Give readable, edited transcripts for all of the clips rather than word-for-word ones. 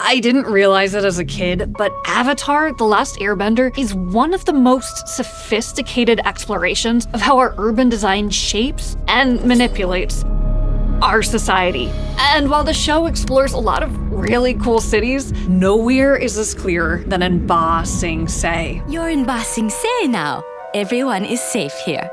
I didn't realize it as a kid, but Avatar: The Last Airbender is one of the most sophisticated explorations of how our urban design shapes and manipulates our society. And while the show explores a lot of really cool cities, nowhere is as clear than in Ba Sing Se. You're in Ba Sing Se now. Everyone is safe here.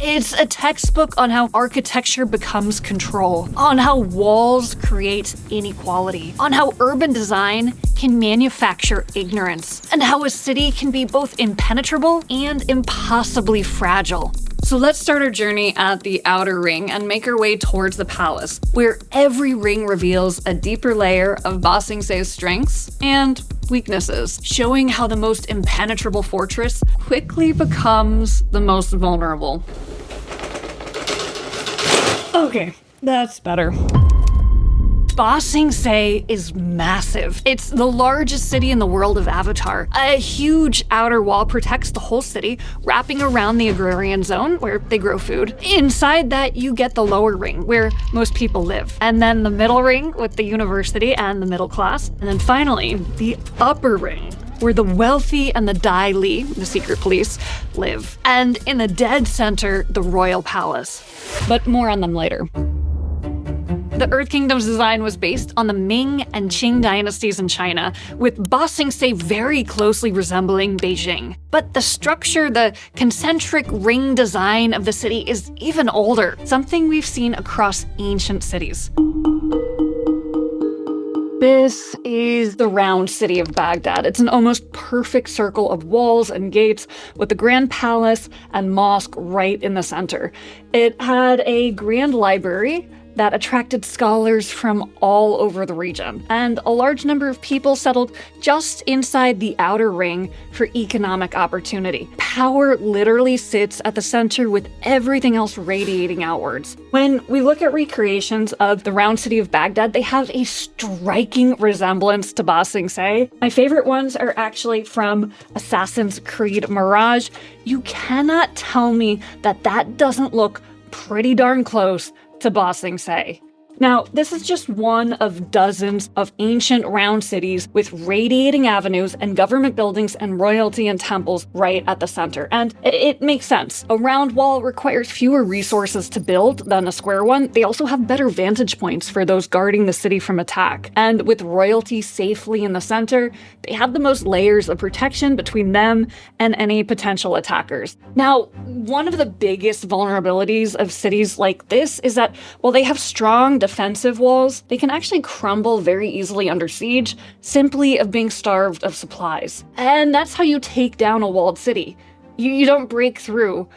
It's a textbook on how architecture becomes control, on how walls create inequality, on how urban design can manufacture ignorance, and how a city can be both impenetrable and impossibly fragile. So let's start our journey at the outer ring and make our way towards the palace, where every ring reveals a deeper layer of Ba Sing Se's strengths and weaknesses, showing how the most impenetrable fortress quickly becomes the most vulnerable. Okay, that's better. Ba Sing Se is massive. It's the largest city in the world of Avatar. A huge outer wall protects the whole city, wrapping around the agrarian zone where they grow food. Inside that, you get the lower ring, where most people live. And then the middle ring with the university and the middle class. And then finally, the upper ring, where the wealthy and the Dai Li, the secret police, live. And in the dead center, the royal palace. But more on them later. The Earth Kingdom's design was based on the Ming and Qing dynasties in China, with Ba Sing Se very closely resembling Beijing. But the structure, the concentric ring design of the city is even older, something we've seen across ancient cities. This is the round city of Baghdad. It's an almost perfect circle of walls and gates with the grand palace and mosque right in the center. It had a grand library that attracted scholars from all over the region, and a large number of people settled just inside the outer ring for economic opportunity. Power literally sits at the center with everything else radiating outwards. When we look at recreations of the round city of Baghdad, they have a striking resemblance to Ba Sing Se. My favorite ones are actually from Assassin's Creed Mirage. You cannot tell me that that doesn't look pretty darn close to Ba Sing Se. Now, this is just one of dozens of ancient round cities with radiating avenues and government buildings and royalty and temples right at the center. And it makes sense. A round wall requires fewer resources to build than a square one. They also have better vantage points for those guarding the city from attack. And with royalty safely in the center, they have the most layers of protection between them and any potential attackers. Now, one of the biggest vulnerabilities of cities like this is that while they have strong defensive walls, they can actually crumble very easily under siege, simply of being starved of supplies. And that's how you take down a walled city. You don't break through,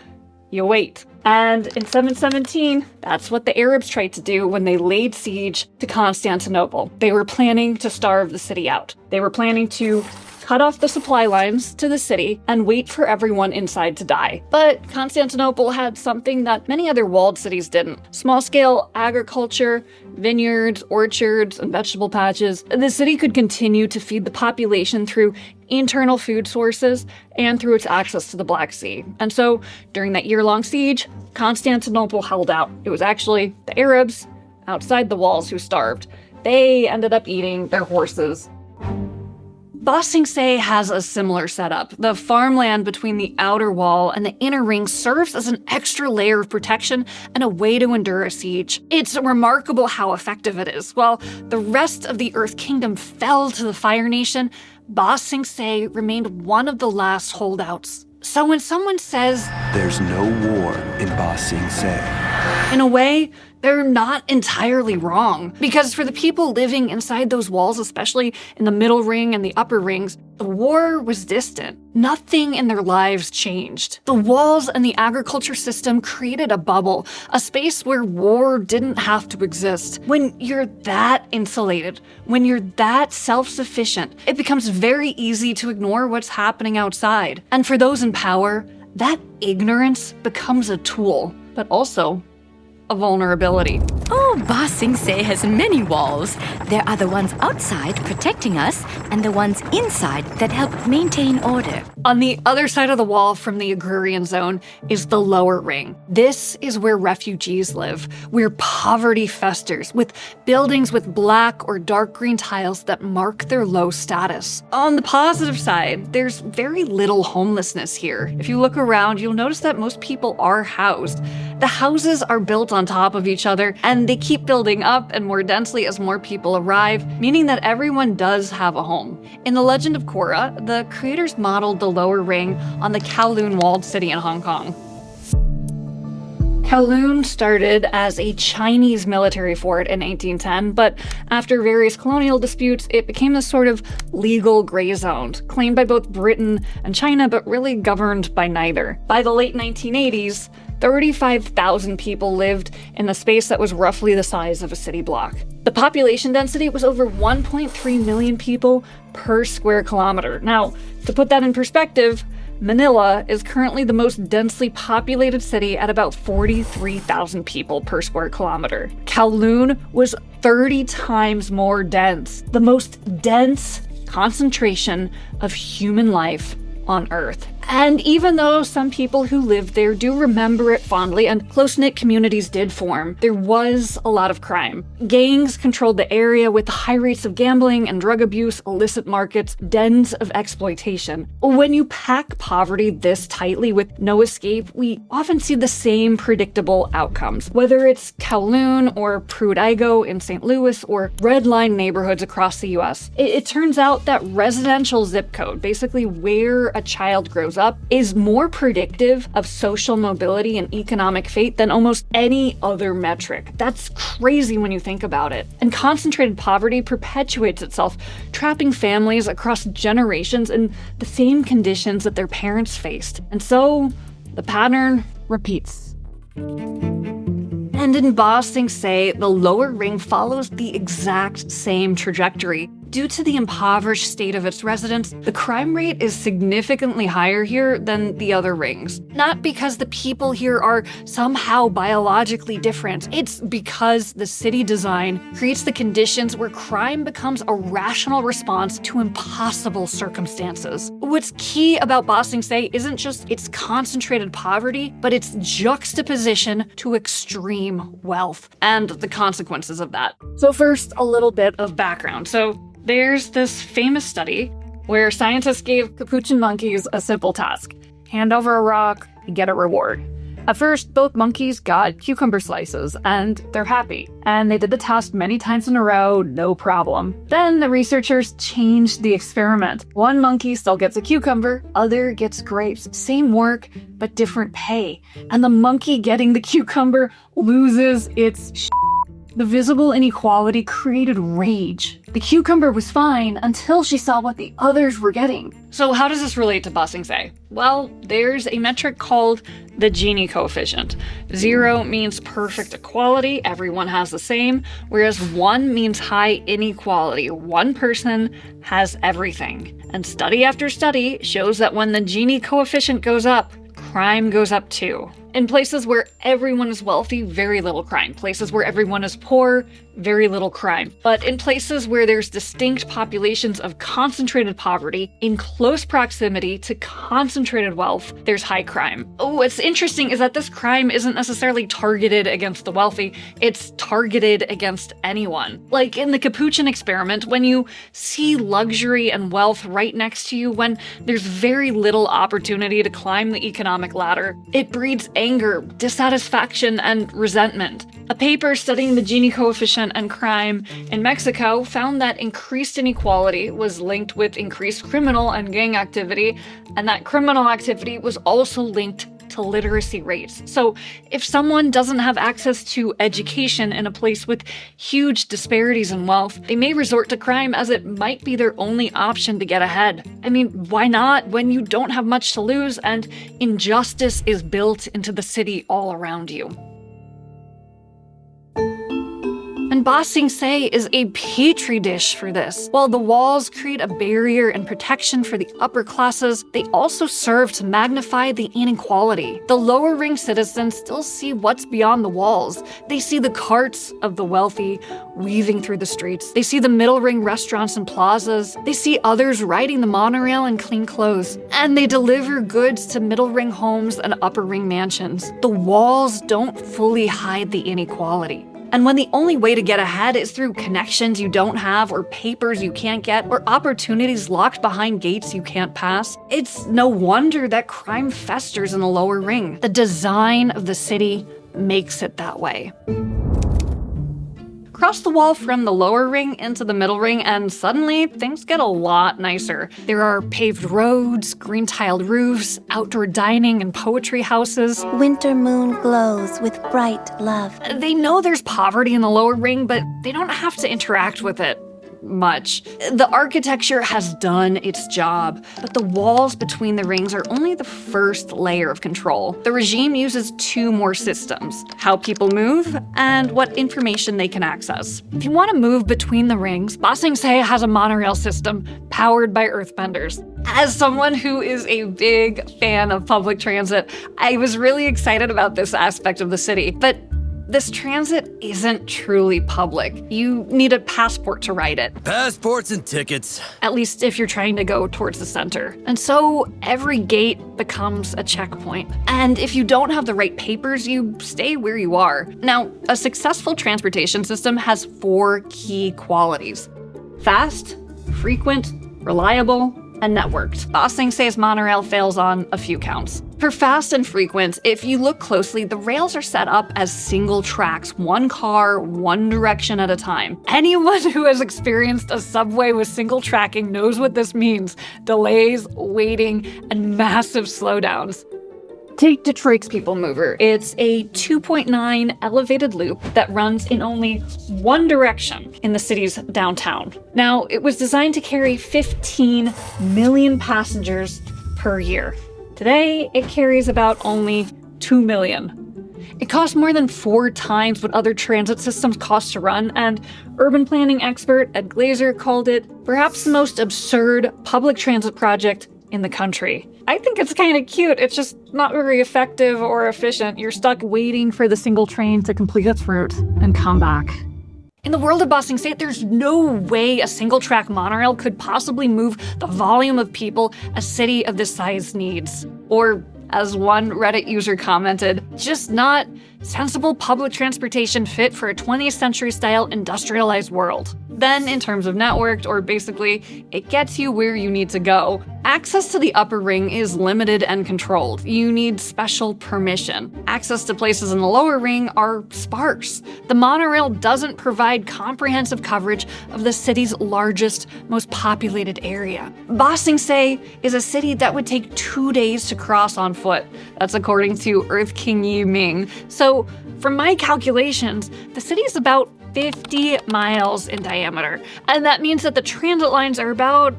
you wait. And in 717, that's what the Arabs tried to do when they laid siege to Constantinople. They were planning to starve the city out. They were planning to cut off the supply lines to the city and wait for everyone inside to die. But Constantinople had something that many other walled cities didn't. Small-scale agriculture, vineyards, orchards, and vegetable patches. The city could continue to feed the population through internal food sources and through its access to the Black Sea. And so, during that year-long siege, Constantinople held out. It was actually the Arabs outside the walls who starved. They ended up eating their horses. Ba Sing Se has a similar setup. The farmland between the outer wall and the inner ring serves as an extra layer of protection and a way to endure a siege. It's remarkable how effective it is. While the rest of the Earth Kingdom fell to the Fire Nation, Ba Sing Se remained one of the last holdouts. So when someone says, "There's no war in Ba Sing Se," in a way, they're not entirely wrong. Because for the people living inside those walls, especially in the middle ring and the upper rings, the war was distant. Nothing in their lives changed. The walls and the agriculture system created a bubble, a space where war didn't have to exist. When you're that insulated, when you're that self-sufficient, it becomes very easy to ignore what's happening outside. And for those in power, that ignorance becomes a tool, but also a vulnerability. Oh, Ba Sing Se has many walls. There are the ones outside protecting us and the ones inside that help maintain order. On the other side of the wall from the agrarian zone is the lower ring. This is where refugees live, where poverty festers, with buildings with black or dark green tiles that mark their low status. On the positive side, there's very little homelessness here. If you look around, you'll notice that most people are housed. The houses are built on top of each other, and they keep building up and more densely as more people arrive, meaning that everyone does have a home. In The Legend of Korra, the creators modeled the lower ring on the Kowloon walled city in Hong Kong. Kowloon started as a Chinese military fort in 1810, but after various colonial disputes, it became this sort of legal gray zone, claimed by both Britain and China, but really governed by neither. By the late 1980s, 35,000 people lived in a space that was roughly the size of a city block. The population density was over 1.3 million people per square kilometer. Now, to put that in perspective, Manila is currently the most densely populated city at about 43,000 people per square kilometer. Kowloon was 30 times more dense, the most dense concentration of human life on Earth. And even though some people who lived there do remember it fondly and close-knit communities did form, there was a lot of crime. Gangs controlled the area with high rates of gambling and drug abuse, illicit markets, dens of exploitation. When you pack poverty this tightly with no escape, we often see the same predictable outcomes. Whether it's Kowloon or Pruitt-Igoe in St. Louis or red line neighborhoods across the US, it turns out that residential zip code, basically where a child grows up, is more predictive of social mobility and economic fate than almost any other metric. That's crazy when you think about it. And concentrated poverty perpetuates itself, trapping families across generations in the same conditions that their parents faced. And so, the pattern repeats. And in Ba Sing Se, the lower ring follows the exact same trajectory. Due to the impoverished state of its residents, the crime rate is significantly higher here than the other rings. Not because the people here are somehow biologically different, it's because the city design creates the conditions where crime becomes a rational response to impossible circumstances. What's key about Ba Sing Se isn't just its concentrated poverty, but its juxtaposition to extreme wealth and the consequences of that. So first, a little bit of background. There's this famous study where scientists gave capuchin monkeys a simple task. Hand over a rock, get a reward. At first, both monkeys got cucumber slices, and they're happy. And they did the task many times in a row, no problem. Then the researchers changed the experiment. One monkey still gets a cucumber, other gets grapes. Same work, but different pay. And the monkey getting the cucumber loses its The visible inequality created rage. The cucumber was fine until she saw what the others were getting. So how does this relate to Ba Sing Se? Well, there's a metric called the Gini coefficient. 0 means perfect equality, everyone has the same, whereas 1 means high inequality. One person has everything. And study after study shows that when the Gini coefficient goes up, crime goes up too. In places where everyone is wealthy, very little crime. Places where everyone is poor, very little crime. But in places where there's distinct populations of concentrated poverty in close proximity to concentrated wealth, there's high crime. What's interesting is that this crime isn't necessarily targeted against the wealthy, it's targeted against anyone. Like in the Capuchin experiment, when you see luxury and wealth right next to you, when there's very little opportunity to climb the economic ladder, it breeds anger, dissatisfaction, and resentment. A paper studying the Gini coefficient and crime in Mexico found that increased inequality was linked with increased criminal and gang activity, and that criminal activity was also linked to literacy rates. So if someone doesn't have access to education in a place with huge disparities in wealth, they may resort to crime as it might be their only option to get ahead. I mean, why not when you don't have much to lose and injustice is built into the city all around you? And And Ba Sing Se is a petri dish for this. While the walls create a barrier and protection for the upper classes, they also serve to magnify the inequality. The lower ring citizens still see what's beyond the walls. They see the carts of the wealthy weaving through the streets. They see the middle ring restaurants and plazas. They see others riding the monorail in clean clothes. And they deliver goods to middle ring homes and upper ring mansions. The walls don't fully hide the inequality. And when the only way to get ahead is through connections you don't have, or papers you can't get, or opportunities locked behind gates you can't pass, it's no wonder that crime festers in the lower ring. The design of the city makes it that way. Cross the wall from the lower ring into the middle ring, and suddenly things get a lot nicer. There are paved roads, green tiled roofs, outdoor dining and poetry houses. Winter moon glows with bright love. They know there's poverty in the lower ring, but they don't have to interact with it much. The architecture has done its job, but the walls between the rings are only the first layer of control. The regime uses two more systems: how people move and what information they can access. If you want to move between the rings, Ba Sing Se has a monorail system powered by earthbenders. As someone who is a big fan of public transit, I was really excited about this aspect of the city, but this transit isn't truly public. You need a passport to ride it. Passports and tickets. At least if you're trying to go towards the center. And so every gate becomes a checkpoint. And if you don't have the right papers, you stay where you are. Now, a successful transportation system has 4 key qualities: fast, frequent, reliable, and networked. Ba Sing Se's monorail fails on a few counts. For fast and frequent, if you look closely, the rails are set up as single tracks, one car, one direction at a time. Anyone who has experienced a subway with single tracking knows what this means: delays, waiting, and massive slowdowns. Take Detroit's People Mover. It's a 2.9 elevated loop that runs in only one direction in the city's downtown. Now, it was designed to carry 15 million passengers per year. Today, it carries about only 2 million. It costs more than 4 times what other transit systems cost to run, and urban planning expert Ed Glazer called it perhaps the most absurd public transit project in the country. I think it's kind of cute. It's just not very effective or efficient. You're stuck waiting for the single train to complete its route and come back. In the world of Ba Sing Se, there's no way a single-track monorail could possibly move the volume of people a city of this size needs. Or, as one Reddit user commented, just not sensible public transportation fit for a 20th century style industrialized world. Then, in terms of networked, or basically, it gets you where you need to go, access to the upper ring is limited and controlled. You need special permission. Access to places in the lower ring are sparse. The monorail doesn't provide comprehensive coverage of the city's largest, most populated area. Ba Sing Se is a city that would take 2 days to cross on foot. That's according to Earth King Yi Ming. So, from my calculations, the city is about 50 miles in diameter. And that means that the transit lines are about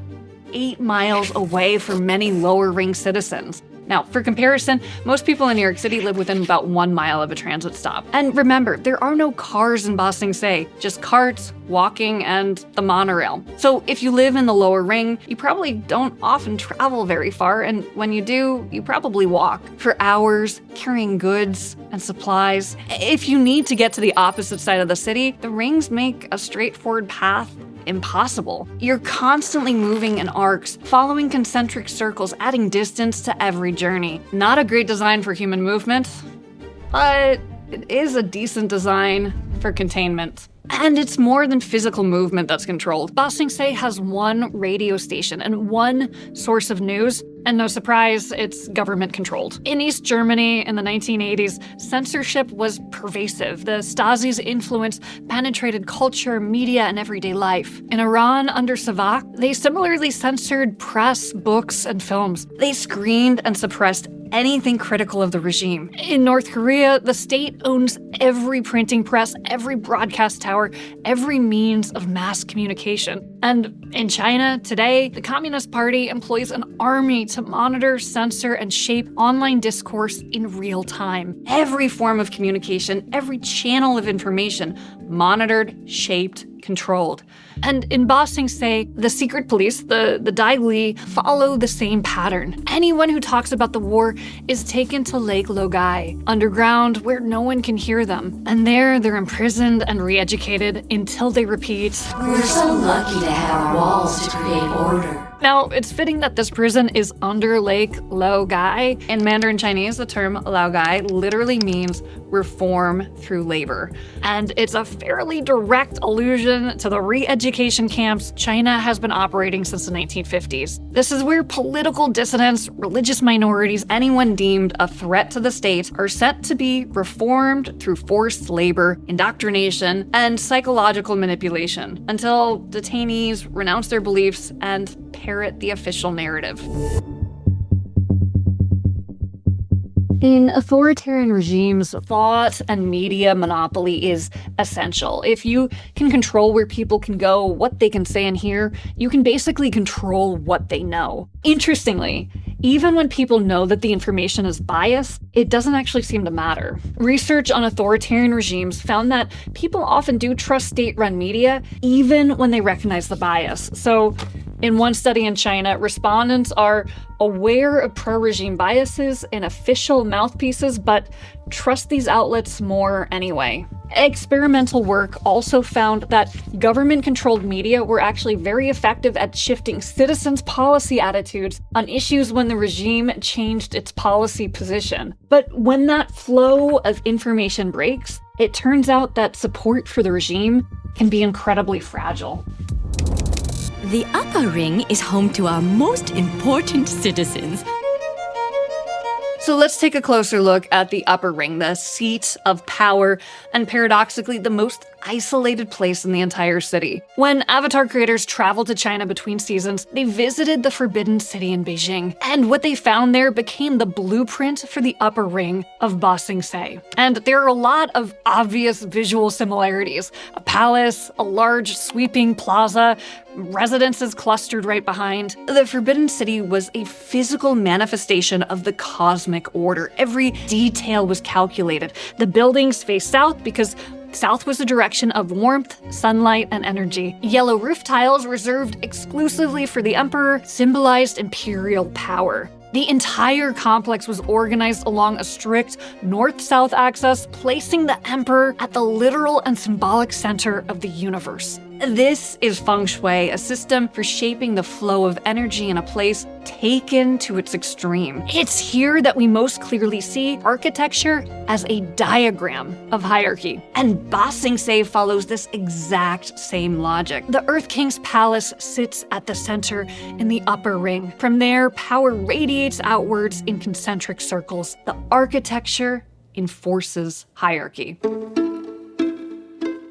8 miles away from many lower ring citizens. Now, for comparison, most people in New York City live within about 1 mile of a transit stop. And remember, there are no cars in Ba Sing Se, just carts, walking, and the monorail. So if you live in the lower ring, you probably don't often travel very far, and when you do, you probably walk for hours, carrying goods and supplies. If you need to get to the opposite side of the city, the rings make a straightforward path impossible. You're constantly moving in arcs, following concentric circles, adding distance to every journey. Not a great design for human movement, but it is a decent design for containment. And it's more than physical movement that's controlled. Ba Sing Se has one radio station and one source of news, and no surprise, it's government-controlled. In East Germany in the 1980s, censorship was pervasive. The Stasi's influence penetrated culture, media, and everyday life. In Iran under Savak, they similarly censored press, books, and films. They screened and suppressed anything critical of the regime. In North Korea, the state owns every printing press, every broadcast tower, every means of mass communication. And in China, today, the Communist Party employs an army to monitor, censor, and shape online discourse in real time. Every form of communication, every channel of information, monitored, shaped, controlled. And in Ba Sing Se, the secret police, the Dai Li, follow the same pattern. Anyone who talks about the war is taken to Lake Logai, underground where no one can hear them. And there they're imprisoned and re-educated until they repeat, "We're so lucky to have walls to create order." Now, it's fitting that this prison is under Lake Laogai. In Mandarin Chinese, the term Laogai literally means reform through labor. And it's a fairly direct allusion to the re-education camps China has been operating since the 1950s. This is where political dissidents, religious minorities, anyone deemed a threat to the state are set to be reformed through forced labor, indoctrination, and psychological manipulation until detainees renounce their beliefs and parrot the official narrative. In authoritarian regimes, thought and media monopoly is essential. If you can control where people can go, what they can say and hear, you can basically control what they know. Interestingly, even when people know that the information is biased, it doesn't actually seem to matter. Research on authoritarian regimes found that people often do trust state-run media, even when they recognize the bias. So, in one study in China, respondents are aware of pro-regime biases in official mouthpieces, but trust these outlets more anyway. Experimental work also found that government-controlled media were actually very effective at shifting citizens' policy attitudes on issues when the regime changed its policy position. But when that flow of information breaks, it turns out that support for the regime can be incredibly fragile. The upper ring is home to our most important citizens. So let's take a closer look at the upper ring, the seat of power, and paradoxically, the most isolated place in the entire city. When Avatar creators traveled to China between seasons, they visited the Forbidden City in Beijing, and what they found there became the blueprint for the upper ring of Ba Sing Se. And there are a lot of obvious visual similarities. A palace, a large sweeping plaza, residences clustered right behind. The Forbidden City was a physical manifestation of the cosmic order. Every detail was calculated. The buildings faced south because south was the direction of warmth, sunlight, and energy. Yellow roof tiles, reserved exclusively for the emperor, symbolized imperial power. The entire complex was organized along a strict north-south axis, placing the emperor at the literal and symbolic center of the universe. This is feng shui, a system for shaping the flow of energy in a place taken to its extreme. It's here that we most clearly see architecture as a diagram of hierarchy. And Ba Sing Se follows this exact same logic. The Earth King's palace sits at the center in the upper ring. From there, power radiates outwards in concentric circles. The architecture enforces hierarchy.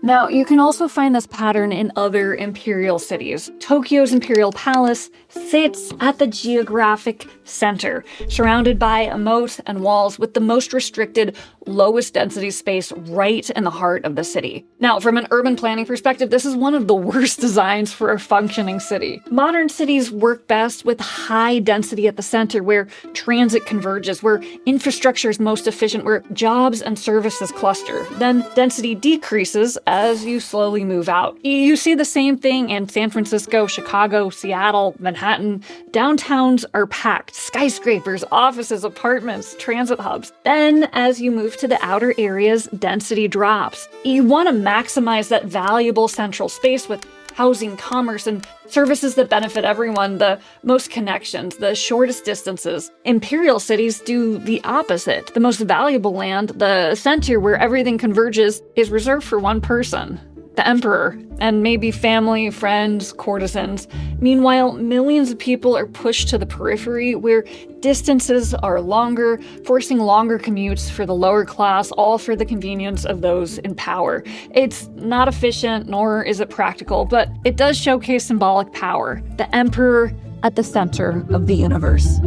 Now, you can also find this pattern in other imperial cities. Tokyo's imperial palace sits at the geographic center, surrounded by a moat and walls with the most restricted, lowest density space right in the heart of the city. Now, from an urban planning perspective, this is one of the worst designs for a functioning city. Modern cities work best with high density at the center, where transit converges, where infrastructure is most efficient, where jobs and services cluster. Then density decreases as you slowly move out. You see the same thing in San Francisco, Chicago, Seattle, Manhattan. Downtowns are packed. Skyscrapers, offices, apartments, transit hubs. Then, as you move to the outer areas, density drops. You want to maximize that valuable central space with housing, commerce, and services that benefit everyone, the most connections, the shortest distances. Imperial cities do the opposite. The most valuable land, the center where everything converges, is reserved for one person, the emperor, and maybe family, friends, courtesans. Meanwhile, millions of people are pushed to the periphery where distances are longer, forcing longer commutes for the lower class, all for the convenience of those in power. It's not efficient, nor is it practical, but it does showcase symbolic power, the emperor at the center of the universe.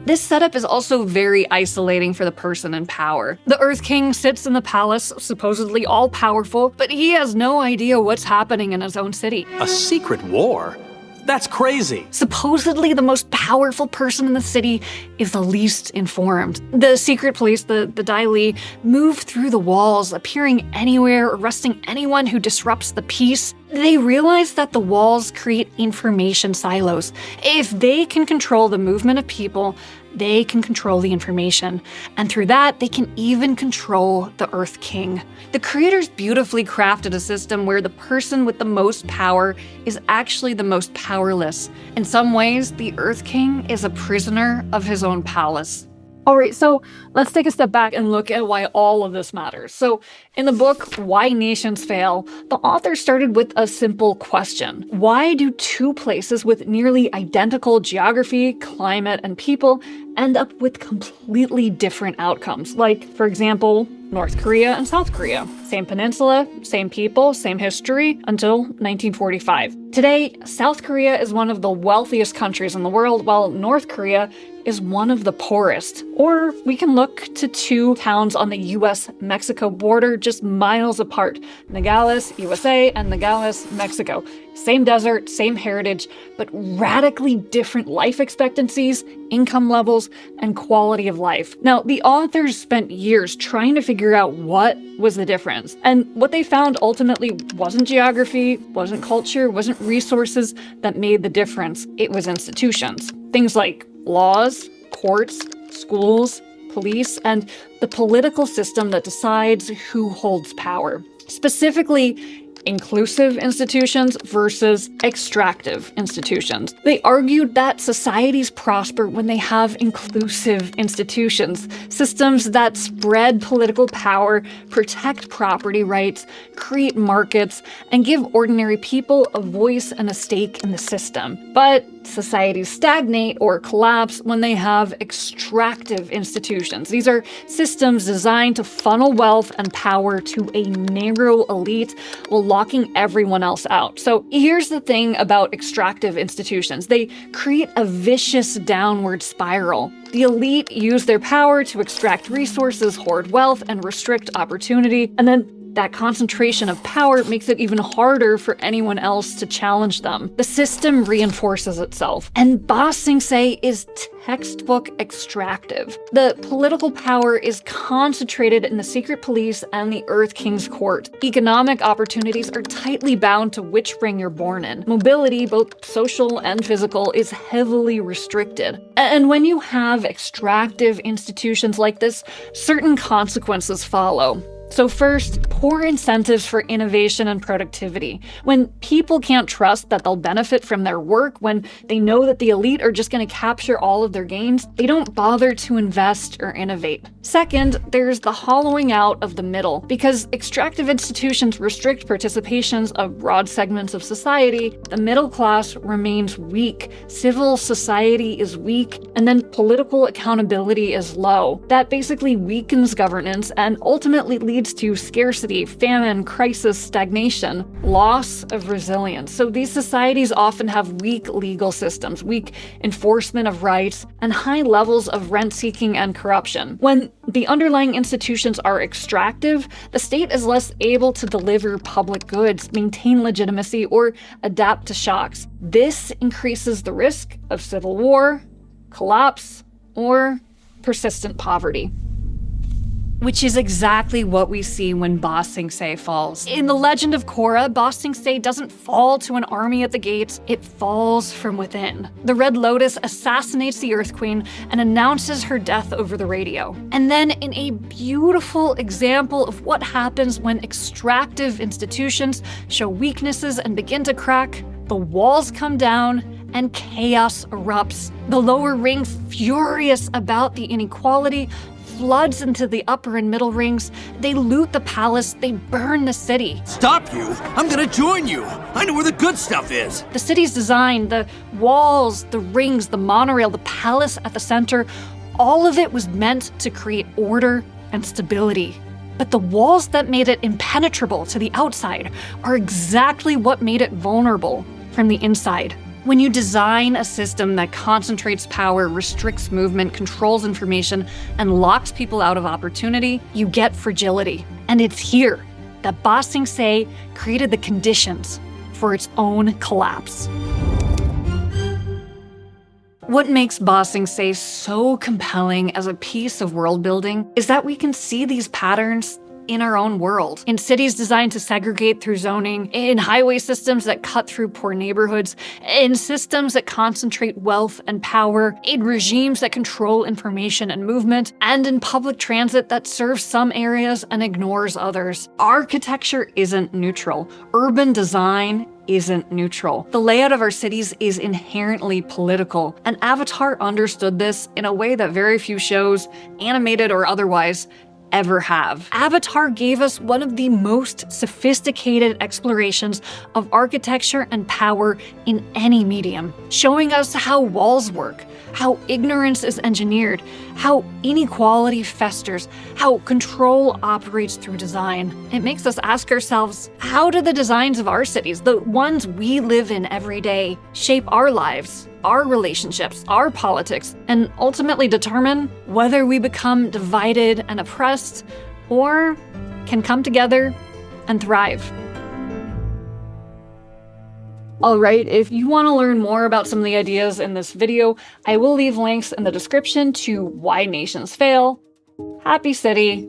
This setup is also very isolating for the person in power. The Earth King sits in the palace, supposedly all-powerful, but he has no idea what's happening in his own city. A secret war? That's crazy. Supposedly the most powerful person in the city is the least informed. The secret police, the Dai Li, move through the walls, appearing anywhere, arresting anyone who disrupts the peace. They realize that the walls create information silos. If they can control the movement of people, they can control the information. And through that, they can even control the Earth King. The creators beautifully crafted a system where the person with the most power is actually the most powerless. In some ways, the Earth King is a prisoner of his own palace. All right, so let's take a step back and look at why all of this matters. So in the book, Why Nations Fail, the author started with a simple question. Why do two places with nearly identical geography, climate, and people end up with completely different outcomes? Like, for example, North Korea and South Korea. Same peninsula, same people, same history until 1945. Today, South Korea is one of the wealthiest countries in the world, while North Korea is one of the poorest. Or we can look to two towns on the US-Mexico border just miles apart, Nogales, USA, and Nogales, Mexico. Same desert, same heritage, but radically different life expectancies, income levels, and quality of life. Now, the authors spent years trying to figure out what was the difference. And what they found ultimately wasn't geography, wasn't culture, wasn't resources that made the difference. It was institutions. Things like laws, courts, schools, police, and the political system that decides who holds power. Specifically, inclusive institutions versus extractive institutions. They argued that societies prosper when they have inclusive institutions, systems that spread political power, protect property rights, create markets, and give ordinary people a voice and a stake in the system. But societies stagnate or collapse when they have extractive institutions. These are systems designed to funnel wealth and power to a narrow elite while locking everyone else out. So here's the thing about extractive institutions. They create a vicious downward spiral. The elite use their power to extract resources, hoard wealth, and restrict opportunity, and then that concentration of power makes it even harder for anyone else to challenge them. The system reinforces itself, and Ba Sing Se is textbook extractive. The political power is concentrated in the secret police and the Earth King's court. Economic opportunities are tightly bound to which ring you're born in. Mobility, both social and physical, is heavily restricted. And when you have extractive institutions like this, certain consequences follow. So first, poor incentives for innovation and productivity. When people can't trust that they'll benefit from their work, when they know that the elite are just going to capture all of their gains, they don't bother to invest or innovate. Second, there's the hollowing out of the middle. Because extractive institutions restrict participations of broad segments of society, the middle class remains weak, civil society is weak, and then political accountability is low. That basically weakens governance and ultimately leads to scarcity, famine, crisis, stagnation, loss of resilience. So these societies often have weak legal systems, weak enforcement of rights, and high levels of rent-seeking and corruption. When the underlying institutions are extractive, the state is less able to deliver public goods, maintain legitimacy, or adapt to shocks. This increases the risk of civil war, collapse, or persistent poverty. Which is exactly what we see when Ba Sing Se falls. In the Legend of Korra, Ba Sing Se doesn't fall to an army at the gates, it falls from within. The Red Lotus assassinates the Earth Queen and announces her death over the radio. And then, in a beautiful example of what happens when extractive institutions show weaknesses and begin to crack, the walls come down and chaos erupts. The lower ring, furious about the inequality, floods into the upper and middle rings. They loot the palace, they burn the city. Stop you! I'm gonna join you! I know where the good stuff is! The city's design, the walls, the rings, the monorail, the palace at the center, all of it was meant to create order and stability. But the walls that made it impenetrable to the outside are exactly what made it vulnerable from the inside. When you design a system that concentrates power, restricts movement, controls information, and locks people out of opportunity, you get fragility. And it's here that Ba Sing Se created the conditions for its own collapse. What makes Ba Sing Se so compelling as a piece of world building is that we can see these patterns in our own world. In cities designed to segregate through zoning, in highway systems that cut through poor neighborhoods, in systems that concentrate wealth and power, in regimes that control information and movement, and in public transit that serves some areas and ignores others. Architecture isn't neutral. Urban design isn't neutral. The layout of our cities is inherently political, and Avatar understood this in a way that very few shows, animated or otherwise, ever have. Avatar gave us one of the most sophisticated explorations of architecture and power in any medium, showing us how walls work, how ignorance is engineered, how inequality festers, how control operates through design. It makes us ask ourselves, how do the designs of our cities, the ones we live in every day, shape our lives, our relationships, our politics, and ultimately determine whether we become divided and oppressed or can come together and thrive? Alright, if you want to learn more about some of the ideas in this video, I will leave links in the description to Why Nations Fail, Happy City,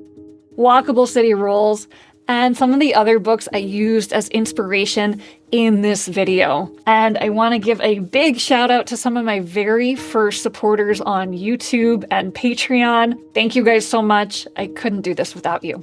Walkable City Rules, and some of the other books I used as inspiration in this video. And I want to give a big shout out to some of my very first supporters on YouTube and Patreon. Thank you guys so much. I couldn't do this without you.